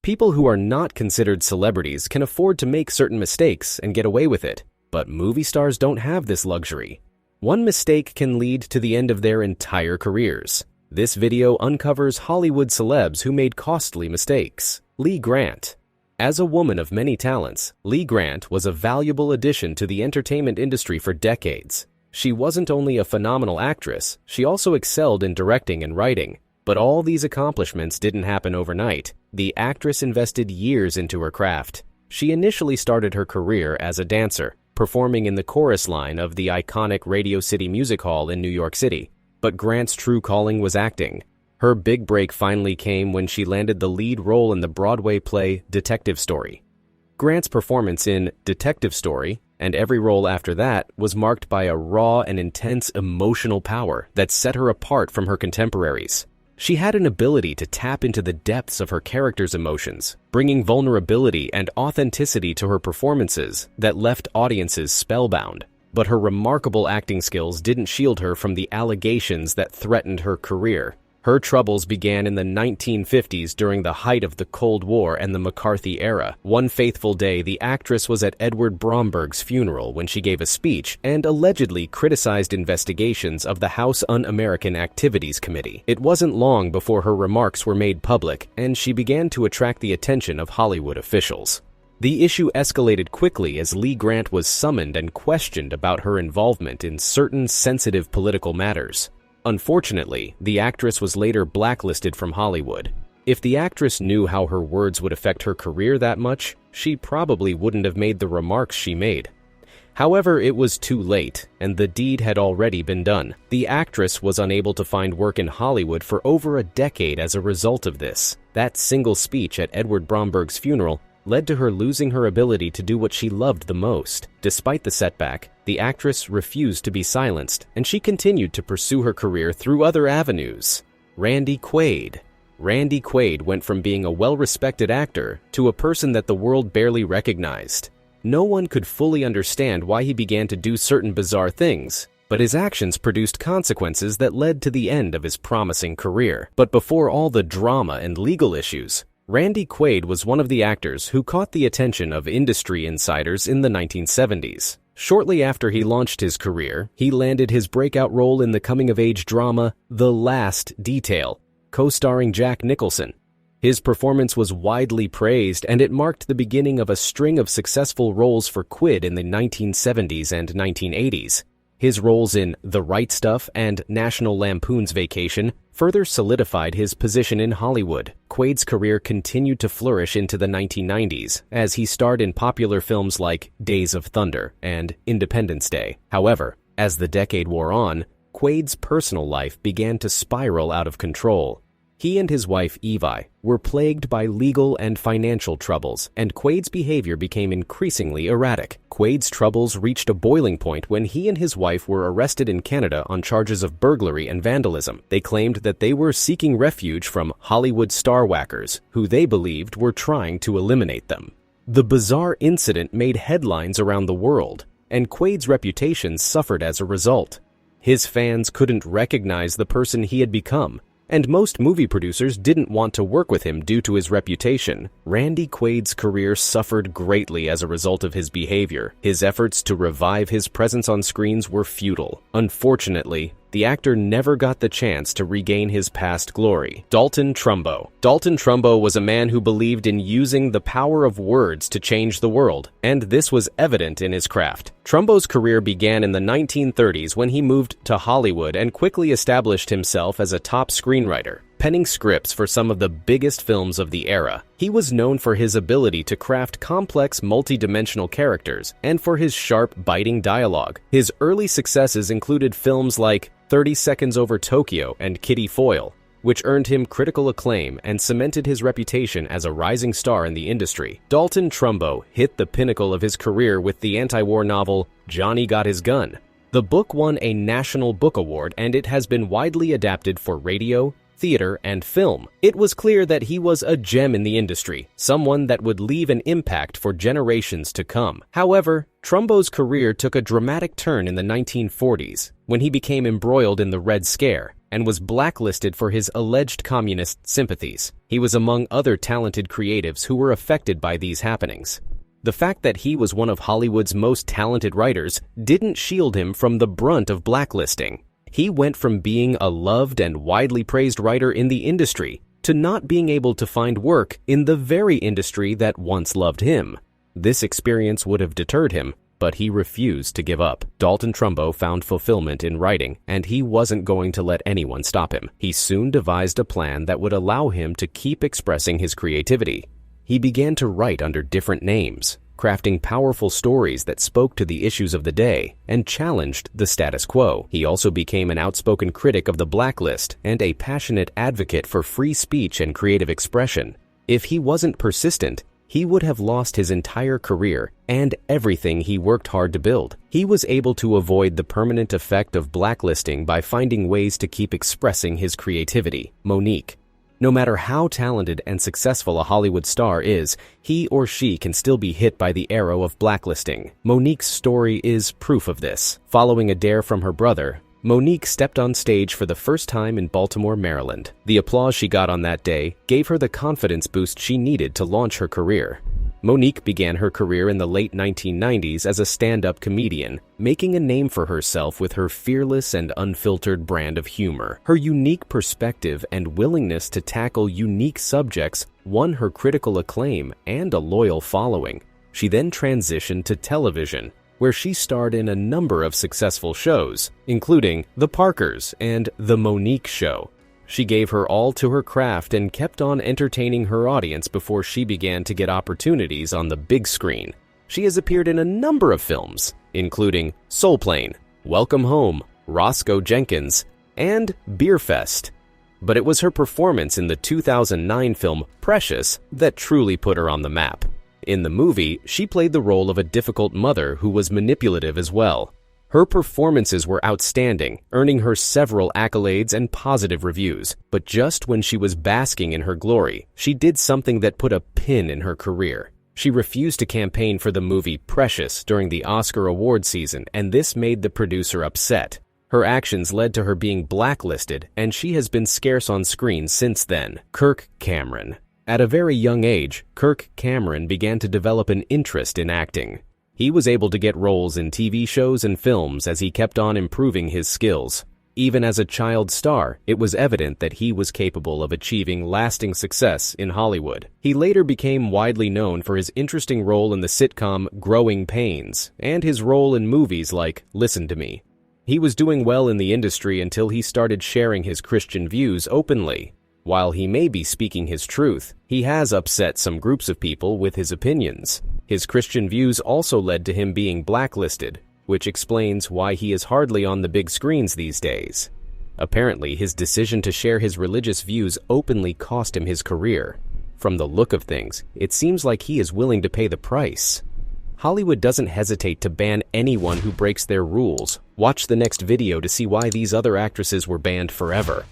People who are not considered celebrities can afford to make certain mistakes and get away with it, but movie stars don't have this luxury. One mistake can lead to the end of their entire careers. This video uncovers Hollywood celebs who made costly mistakes. Lee Grant. As a woman of many talents, Lee Grant was a valuable addition to the entertainment industry for decades. She wasn't only a phenomenal actress, she also excelled in directing and writing. But all these accomplishments didn't happen overnight. The actress invested years into her craft. She initially started her career as a dancer, performing in the chorus line of the iconic Radio City Music Hall in New York City. But Grant's true calling was acting. Her big break finally came when she landed the lead role in the Broadway play Detective Story. Grant's performance in Detective Story, and every role after that, was marked by a raw and intense emotional power that set her apart from her contemporaries. She had an ability to tap into the depths of her character's emotions, bringing vulnerability and authenticity to her performances that left audiences spellbound. But her remarkable acting skills didn't shield her from the allegations that threatened her career. Her troubles began in the 1950s during the height of the Cold War and the McCarthy era. One fateful day, the actress was at Edward Bromberg's funeral when she gave a speech and allegedly criticized investigations of the House Un-American Activities Committee. It wasn't long before her remarks were made public, and she began to attract the attention of Hollywood officials. The issue escalated quickly as Lee Grant was summoned and questioned about her involvement in certain sensitive political matters. Unfortunately, the actress was later blacklisted from Hollywood. If the actress knew how her words would affect her career that much, she probably wouldn't have made the remarks she made. However, it was too late, and the deed had already been done. The actress was unable to find work in Hollywood for over a decade as a result of this. That single speech at Edward Bromberg's funeral led to her losing her ability to do what she loved the most. Despite the setback, the actress refused to be silenced, and she continued to pursue her career through other avenues. Randy Quaid. Randy Quaid went from being a well-respected actor to a person that the world barely recognized. No one could fully understand why he began to do certain bizarre things, but his actions produced consequences that led to the end of his promising career. But before all the drama and legal issues, Randy Quaid was one of the actors who caught the attention of industry insiders in the 1970s. Shortly after he launched his career, he landed his breakout role in the coming-of-age drama The Last Detail, co-starring Jack Nicholson. His performance was widely praised, and it marked the beginning of a string of successful roles for Quaid in the 1970s and 1980s. His roles in The Right Stuff and National Lampoon's Vacation further solidified his position in Hollywood. Quaid's career continued to flourish into the 1990s as he starred in popular films like Days of Thunder and Independence Day. However, as the decade wore on, Quaid's personal life began to spiral out of control. He and his wife, Evie, were plagued by legal and financial troubles, and Quaid's behavior became increasingly erratic. Quaid's troubles reached a boiling point when he and his wife were arrested in Canada on charges of burglary and vandalism. They claimed that they were seeking refuge from Hollywood star-whackers, who they believed were trying to eliminate them. The bizarre incident made headlines around the world, and Quaid's reputation suffered as a result. His fans couldn't recognize the person he had become, and most movie producers didn't want to work with him due to his reputation. Randy Quaid's career suffered greatly as a result of his behavior. His efforts to revive his presence on screens were futile. Unfortunately, the actor never got the chance to regain his past glory. Dalton Trumbo. Dalton Trumbo was a man who believed in using the power of words to change the world, and this was evident in his craft. Trumbo's career began in the 1930s when he moved to Hollywood and quickly established himself as a top screenwriter, penning scripts for some of the biggest films of the era. He was known for his ability to craft complex, multi-dimensional characters and for his sharp, biting dialogue. His early successes included films like 30 Seconds Over Tokyo and Kitty Foyle, which earned him critical acclaim and cemented his reputation as a rising star in the industry. Dalton Trumbo hit the pinnacle of his career with the anti-war novel Johnny Got His Gun. The book won a National Book Award, and it has been widely adapted for radio, theater, and film. It was clear that he was a gem in the industry, someone that would leave an impact for generations to come. However, Trumbo's career took a dramatic turn in the 1940s when he became embroiled in the Red Scare and was blacklisted for his alleged communist sympathies. He was among other talented creatives who were affected by these happenings. The fact that he was one of Hollywood's most talented writers didn't shield him from the brunt of blacklisting. He went from being a loved and widely praised writer in the industry to not being able to find work in the very industry that once loved him. This experience would have deterred him, but he refused to give up. Dalton Trumbo found fulfillment in writing, and he wasn't going to let anyone stop him. He soon devised a plan that would allow him to keep expressing his creativity. He began to write under different names, crafting powerful stories that spoke to the issues of the day and challenged the status quo. He also became an outspoken critic of the blacklist and a passionate advocate for free speech and creative expression. If he wasn't persistent, he would have lost his entire career and everything he worked hard to build. He was able to avoid the permanent effect of blacklisting by finding ways to keep expressing his creativity. Monique. No matter how talented and successful a Hollywood star is, he or she can still be hit by the arrow of blacklisting. Monique's story is proof of this. Following a dare from her brother, Monique stepped on stage for the first time in Baltimore, Maryland. The applause she got on that day gave her the confidence boost she needed to launch her career. Monique began her career in the late 1990s as a stand-up comedian, making a name for herself with her fearless and unfiltered brand of humor. Her unique perspective and willingness to tackle unique subjects won her critical acclaim and a loyal following. She then transitioned to television, where she starred in a number of successful shows, including The Parkers and The Monique Show. She gave her all to her craft and kept on entertaining her audience before she began to get opportunities on the big screen. She has appeared in a number of films, including Soul Plane, Welcome Home, Roscoe Jenkins, and Beer Fest. But it was her performance in the 2009 film Precious that truly put her on the map. In the movie, she played the role of a difficult mother who was manipulative as well. Her performances were outstanding, earning her several accolades and positive reviews. But just when she was basking in her glory, she did something that put a pin in her career. She refused to campaign for the movie Precious during the Oscar award season, and this made the producer upset. Her actions led to her being blacklisted, and she has been scarce on screen since then. Kirk Cameron. At a very young age, Kirk Cameron began to develop an interest in acting. He was able to get roles in TV shows and films as he kept on improving his skills. Even as a child star, it was evident that he was capable of achieving lasting success in Hollywood. He later became widely known for his interesting role in the sitcom Growing Pains and his role in movies like Listen to Me. He was doing well in the industry until he started sharing his Christian views openly. While he may be speaking his truth, he has upset some groups of people with his opinions. His Christian views also led to him being blacklisted, which explains why he is hardly on the big screens these days. Apparently, his decision to share his religious views openly cost him his career. From the look of things, it seems like he is willing to pay the price. Hollywood doesn't hesitate to ban anyone who breaks their rules. Watch the next video to see why these other actresses were banned forever.